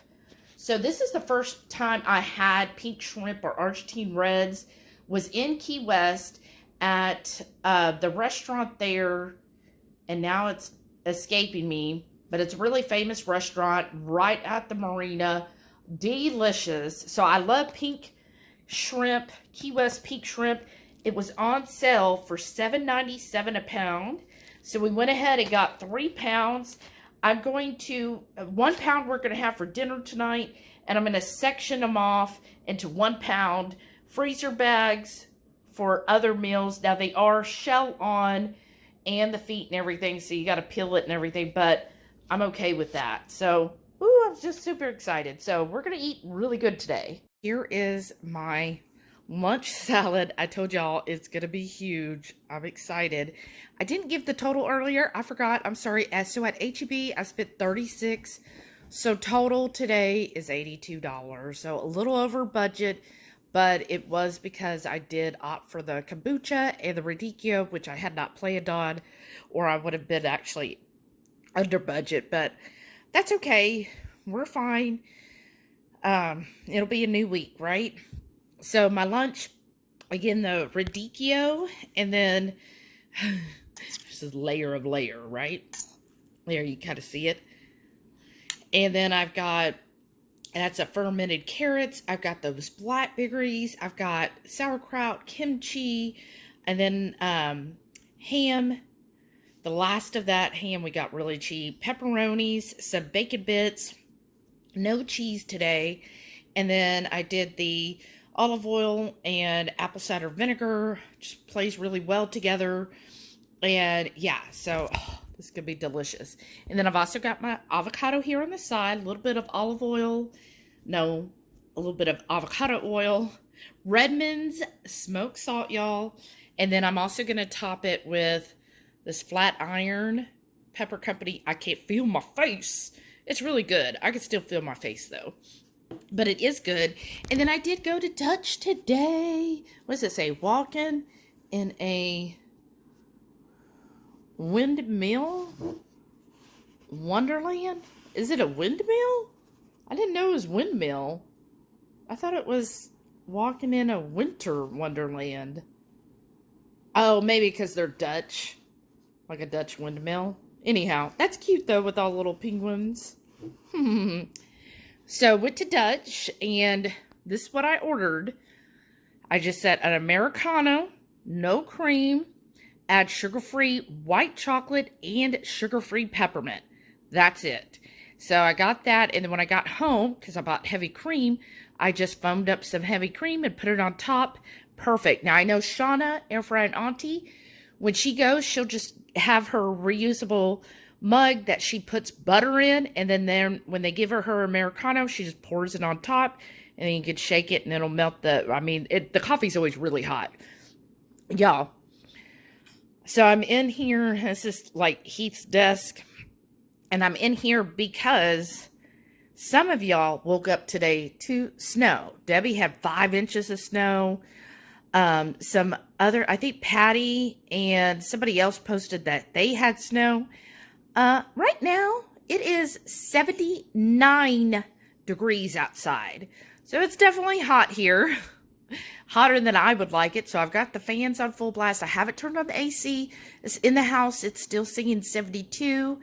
So this is the first time I had pink shrimp or Argentine reds, was in Key West at the restaurant there, and now it's escaping me, but it's a really famous restaurant right at the marina. Delicious. So I love pink shrimp, Key West pink shrimp. It was on sale for $7.97 a pound. So we went ahead and got 3 pounds. I'm going to, 1 pound we're going to have for dinner tonight, and I'm going to section them off into 1 pound freezer bags for other meals. Now, they are shell on, and the feet and everything, so you got to peel it and everything, but I'm okay with that. So, I'm just super excited. So we're going to eat really good today. Here is my lunch salad. I told y'all it's going to be huge. I'm excited. I didn't give the total earlier. I forgot. I'm sorry. So at HEB, I spent $36. So total today is $82. So a little over budget, but it was because I did opt for the kombucha and the radicchio, which I had not planned on, or I would have been actually under budget, but that's okay. We're fine. It'll be a new week, right? So my lunch, again, the radicchio, and then this is layer of layer, right? There, you kind of see it. And then I've got, that's a fermented carrots. I've got those blackberries. I've got sauerkraut, kimchi, and then ham. The last of that ham we got really cheap. Pepperonis, some bacon bits, no cheese today. And then I did the olive oil and apple cider vinegar. Just plays really well together. And yeah, so this is going to be delicious. And then I've also got my avocado here on the side. A little bit of olive oil. No, a little bit of avocado oil. Redmond's smoked salt, y'all. And then I'm also going to top it with this flat iron pepper company. I can't feel my face. It's really good. I can still feel my face though, but it is good. And then I did go to Dutch today. What does it say? Walking in a windmill wonderland. Is it a windmill? I didn't know it was windmill. I thought it was walking in a winter wonderland. Oh, maybe because they're Dutch. Like a Dutch windmill. Anyhow, that's cute though with all the little penguins. So went to Dutch, and this is what I ordered. I just said an Americano, no cream, add sugar-free white chocolate and sugar-free peppermint. That's it. So I got that, and then when I got home, because I bought heavy cream, I just foamed up some heavy cream and put it on top. Perfect. Now I know Shauna, air frying auntie, when she goes, she'll just have her reusable mug that she puts butter in, and then when they give her Americano, she just pours it on top, and then you can shake it, and it'll melt the coffee's always really hot. Y'all. So I'm in here, this is like Heath's desk, and I'm in here because some of y'all woke up today to snow. Debbie had 5 inches of snow. Some other, I think Patty and somebody else posted that they had snow. Right now, it is 79 degrees outside. So it's definitely hot here. hotter than I would like it. So I've got the fans on full blast. I haven't turned on the AC. It's in the house. It's still singing 72.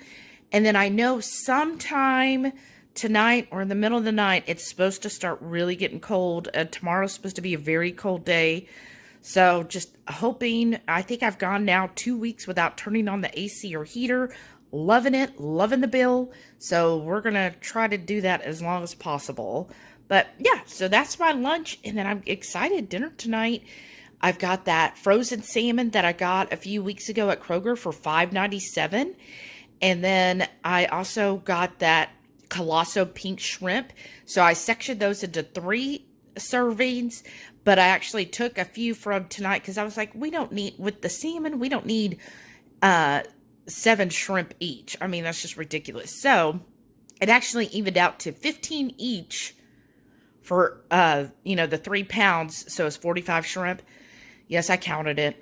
And then I know sometime tonight or in the middle of the night, it's supposed to start really getting cold. Tomorrow's supposed to be a very cold day. So just hoping, I think I've gone now 2 weeks without turning on the AC or heater. Loving it, loving the bill. So we're going to try to do that as long as possible. But yeah, so that's my lunch. And then I'm excited. Dinner tonight. I've got that frozen salmon that I got a few weeks ago at Kroger for $5.97. And then I also got that Colosso pink shrimp. So I sectioned those into 3 servings. But I actually took a few from tonight because I was like, we don't need, with the salmon, we don't need 7 shrimp each. I mean, that's just ridiculous. So it actually evened out to 15 each for, the 3 pounds. So it's 45 shrimp. Yes, I counted it.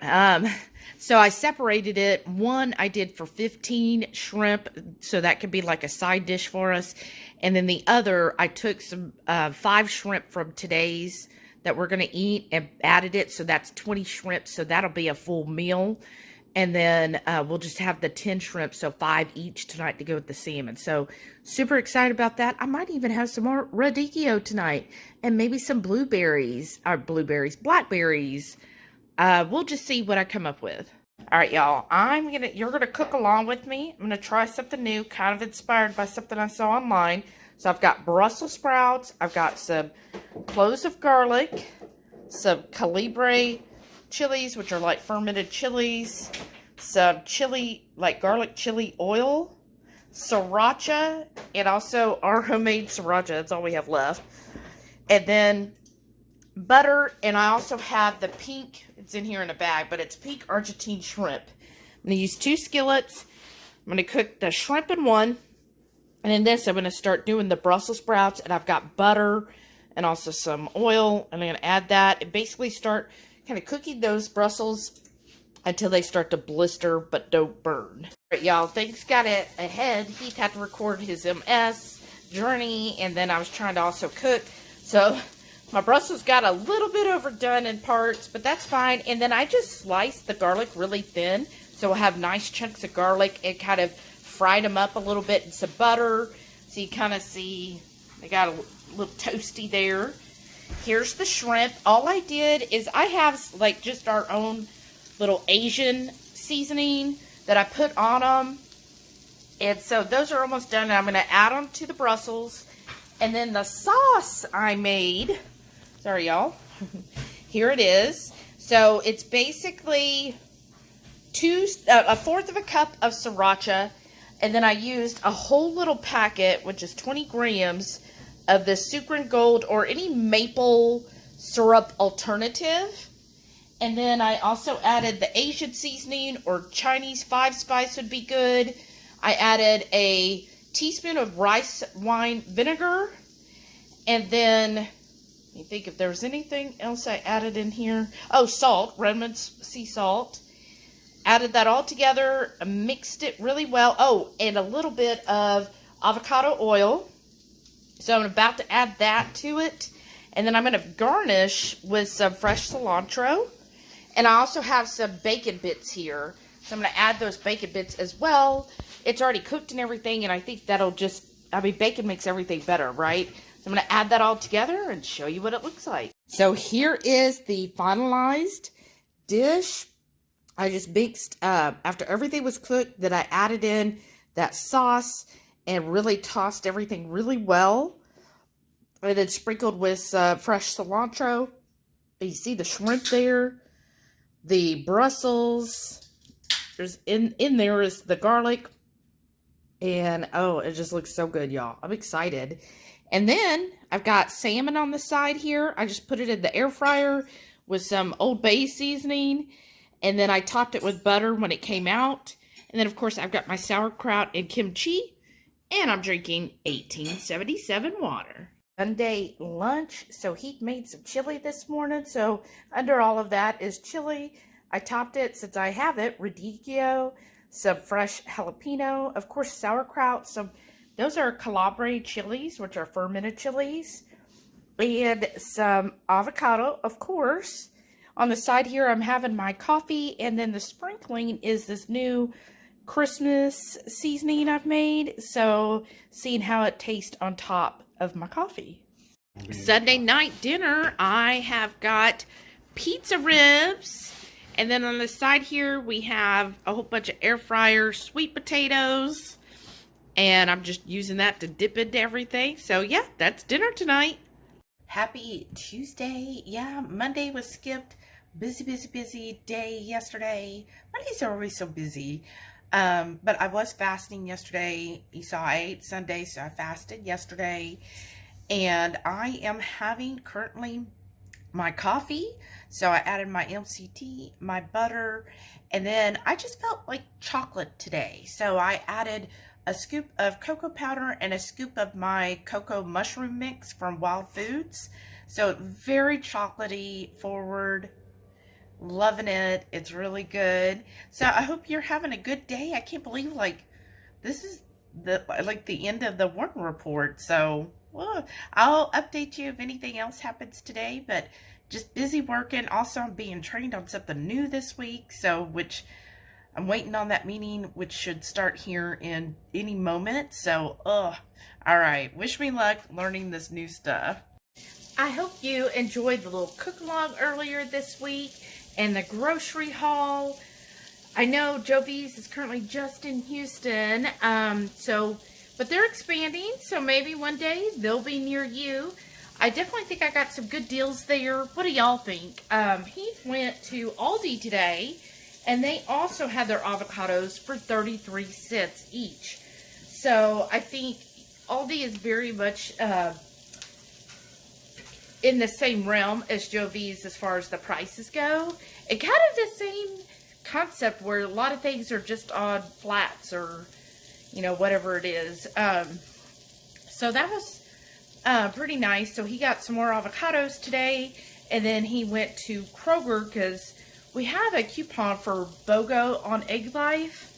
So I separated it. One I did for 15 shrimp. So that could be like a side dish for us. And then the other, I took some 5 shrimp from today's that we're going to eat and added it. So that's 20 shrimp. So that'll be a full meal. And then we'll just have the 10 shrimp, so 5 each tonight to go with the salmon. So super excited about that. I might even have some more radicchio tonight and maybe some blackberries. We'll just see what I come up with. All right, y'all. You're gonna cook along with me. I'm gonna try something new, kind of inspired by something I saw online. So I've got Brussels sprouts. I've got some cloves of garlic, some calabre chilies, which are like fermented chilies, some chili, like garlic chili oil, sriracha, and also our homemade sriracha. That's all we have left. And then butter, and I also have the pink, it's in here in a bag, but it's pink Argentine shrimp. I'm going to use 2 skillets. I'm going to cook the shrimp in one, and in this I'm going to start doing the Brussels sprouts, and I've got butter and also some oil, and I'm going to add that and basically start kind of cooking those Brussels until they start to blister but don't burn. All right, y'all, things got it ahead. Heath had to record his MS journey, and then I was trying to also cook. So my Brussels got a little bit overdone in parts, but that's fine. And then I just sliced the garlic really thin, so we'll have nice chunks of garlic and kind of fried them up a little bit in some butter. So you kind of see they got a little toasty there. Here's the shrimp. All I did is I have like just our own little Asian seasoning that I put on them. And so those are almost done. And I'm going to add them to the Brussels. And then the sauce I made, sorry y'all, here it is. So it's basically a fourth of a cup of sriracha. And then I used a whole little packet, which is 20 grams, of the Sucre Gold or any maple syrup alternative. And then I also added the Asian seasoning or Chinese 5-spice would be good. I added a teaspoon of rice wine vinegar. And then, let me think if there was anything else I added in here. Oh, salt, Redmond's sea salt. Added that all together, mixed it really well. Oh, and a little bit of avocado oil. So I'm about to add that to it. And then I'm going to garnish with some fresh cilantro. And I also have some bacon bits here. So I'm going to add those bacon bits as well. It's already cooked and everything. And I think that'll just, bacon makes everything better, right? So I'm going to add that all together and show you what it looks like. So here is the finalized dish. I just mixed, after everything was cooked, that I added in that sauce and really tossed everything really well. And then sprinkled with fresh cilantro. You see the shrimp there. The Brussels. There's in there is the garlic. And, oh, it just looks so good, y'all. I'm excited. And then I've got salmon on the side here. I just put it in the air fryer with some Old Bay seasoning. And then I topped it with butter when it came out. And then, of course, I've got my sauerkraut and kimchi. And I'm drinking 1877 water. Sunday lunch. So Heath made some chili this morning. So under all of that is chili. I topped it, since I have it, radicchio, some fresh jalapeno, of course sauerkraut. Those are calabre chilies, which are fermented chilies. and some avocado, of course. On the side here, I'm having my coffee, and then the sprinkling is this new Christmas seasoning I've made. So, seeing how it tastes on top of my coffee. Sunday night dinner, I have got pizza ribs. And then on the side here, we have a whole bunch of air fryer sweet potatoes. And I'm just using that to dip into everything. So yeah, that's dinner tonight. Happy Tuesday. Yeah, Monday was skipped. Busy day yesterday. Mondays are always so busy. But I was fasting yesterday. You saw I ate Sunday, so I fasted yesterday. And I am having currently my coffee. So I added my MCT, my butter, and then I just felt like chocolate today. So I added a scoop of cocoa powder and a scoop of my cocoa mushroom mix from Wild Foods. So very chocolatey forward. Loving it. It's really good. So I hope you're having a good day. I can't believe like this is the end of the Warden report. So well, I'll update you if anything else happens today, but just busy working. Also, I'm being trained on something new this week, so which I'm waiting on that meeting, which should start here in any moment. So, all right. Wish me luck learning this new stuff. I hope you enjoyed the little cook-along earlier this week and the grocery haul. I know Jovi's is currently just in Houston, but they're expanding, so maybe one day they'll be near you. I definitely think I got some good deals there. What do y'all think? Heath went to Aldi today, and they also had their avocados for 33 cents each. So I think Aldi is very much in the same realm as Jovi's as far as the prices go. And kind of the same concept where a lot of things are just on flats or, you know, whatever it is. So that was pretty nice. So he got some more avocados today, and then he went to Kroger because we have a coupon for BOGO on Egg Life,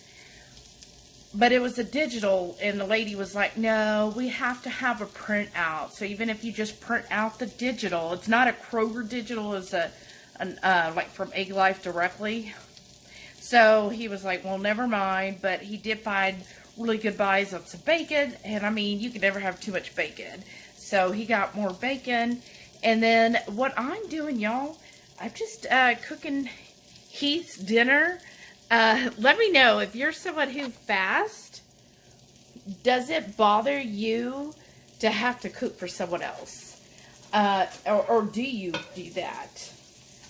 but it was a digital, and the lady was like, no, we have to have a printout. So even if you just print out the digital, it's not a Kroger digital, it's like from Egg Life directly. So he was like, well, never mind, but he did find really good buys on some bacon, and I mean, you can never have too much bacon. So he got more bacon, and then what I'm doing, y'all, I'm just cooking Heath's dinner. Let me know if you're someone who fasts. Does it bother you to have to cook for someone else? Or do you do that?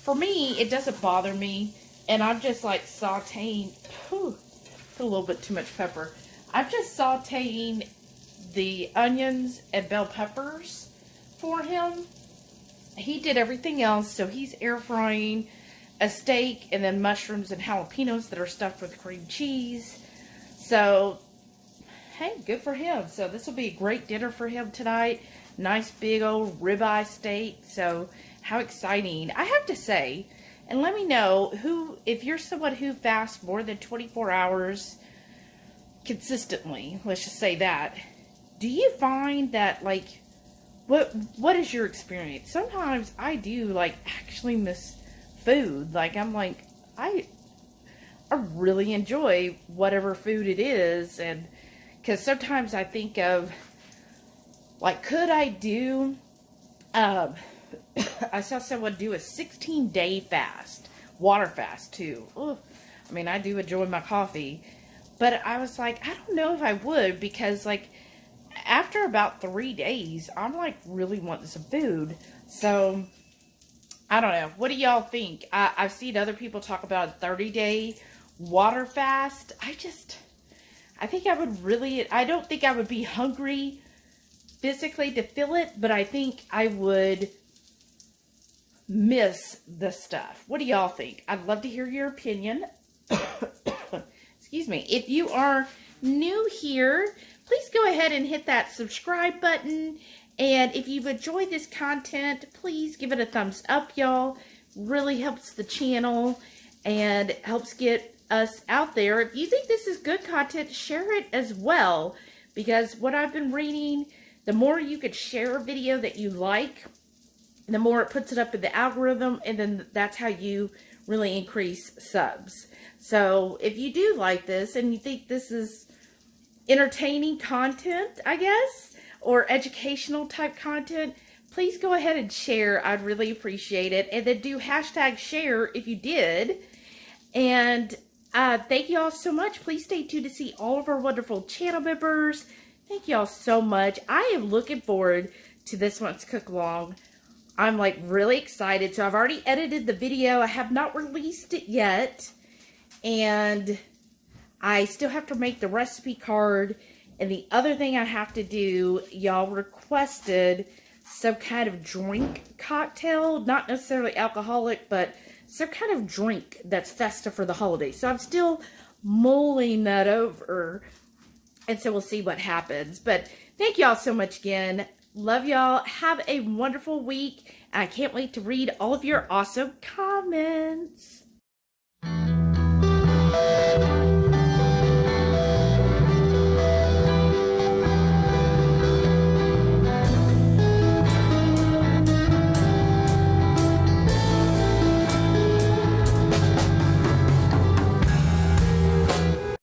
For me, it doesn't bother me. And I'm just like sauteing. Put a little bit too much pepper. I'm just sauteing the onions and bell peppers for him. He did everything else. So he's air frying a steak and then mushrooms and jalapenos that are stuffed with cream cheese. So, hey, good for him. So this will be a great dinner for him tonight. Nice big old ribeye steak. So how exciting. I have to say, and let me know if you're someone who fasts more than 24 hours consistently, let's just say that, do you find that, like, what is your experience? Sometimes I do, like, actually miss food. Like, I'm like, I really enjoy whatever food it is, and because sometimes I think of, like, could I do, I saw someone do a 16-day fast, water fast too. Ugh. I mean, I do enjoy my coffee, but I was like, I don't know if I would, because like after about 3 days, I'm like really wanting some food. So I don't know. What do y'all think? I've seen other people talk about a 30-day water fast. I think I would really, I don't think I would be hungry physically to feel it, but I think I would miss the stuff. What do y'all think? I'd love to hear your opinion. Excuse me. If you are new here, please go ahead and hit that subscribe button. And if you've enjoyed this content, please give it a thumbs up, y'all. Really helps the channel and helps get us out there. If you think this is good content, share it as well. Because what I've been reading, the more you could share a video that you like, the more it puts it up in the algorithm, and then that's how you really increase subs. So if you do like this and you think this is entertaining content, I guess, or educational type content, please go ahead and share. I'd really appreciate it. And then do hashtag share if you did. And thank you all so much. Please stay tuned to see all of our wonderful channel members. Thank you all so much. I am looking forward to this month's cook along. I'm like really excited. So I've already edited the video. I have not released it yet. And I still have to make the recipe card. And the other thing I have to do, y'all requested some kind of drink cocktail. Not necessarily alcoholic, but some kind of drink that's festive for the holidays. So I'm still mulling that over. And so we'll see what happens. But thank y'all so much again. Love y'all. Have a wonderful week. I can't wait to read all of your awesome comments.